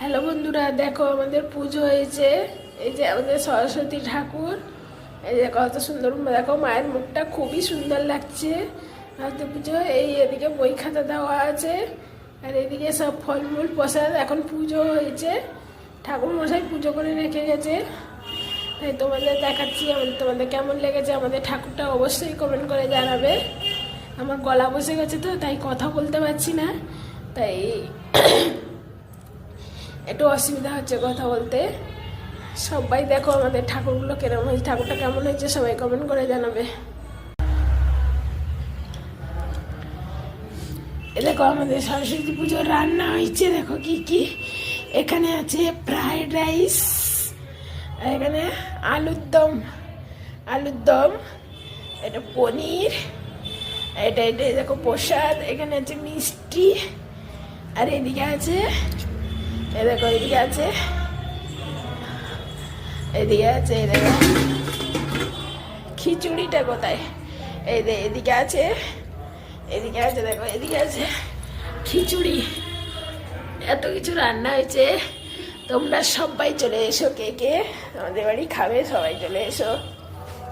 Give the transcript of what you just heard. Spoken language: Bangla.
হ্যালো বন্ধুরা, দেখো আমাদের পুজো হয়েছে। এই যে আমাদের সরস্বতী ঠাকুর, এই যে কত সুন্দর, দেখো মায়ের মুখটা খুবই সুন্দর লাগছে। সরস্বতী পুজো, এই এদিকে বই খাতা দেওয়া আছে, আর এদিকে সব ফলমূল প্রসাদ। এখন পুজো হয়েছে, ঠাকুর মশাই পুজো করে রেখে গেছে, তাই তোমাদের দেখাচ্ছি। তোমাদের কেমন লেগেছে আমাদের ঠাকুরটা অবশ্যই কমেন্ট করে জানাবে। আমার গলা বসে গেছে তো, তাই কথা বলতে পারছি না, তাই একটু অসুবিধা হচ্ছে কথা বলতে। সবাই দেখো আমাদের ঠাকুরগুলো কেমন হয়েছে, ঠাকুরটা কেমন হয়েছে সবাই কমেন্ট করে জানাবে। এ দেখো আমাদের সরস্বতী পুজোর রান্না হয়েছে, দেখো কি কি। এখানে আছে ফ্রাইড রাইস, এখানে আলুর দম, এটা পনির, এটা দেখো প্রসাদ, এখানে আছে মিষ্টি, আর এদিকে আছে, এ দেখো এদিকে আছে, এই দেখো খিচুড়িটা কোথায়, এদিকে আছে, দেখো এদিকে আছে খিচুড়ি। এত কিছু রান্না হয়েছে, তোমরা সবাই চলে এসো, কে কে আমাদের বাড়ি খাবে সবাই চলে এসো।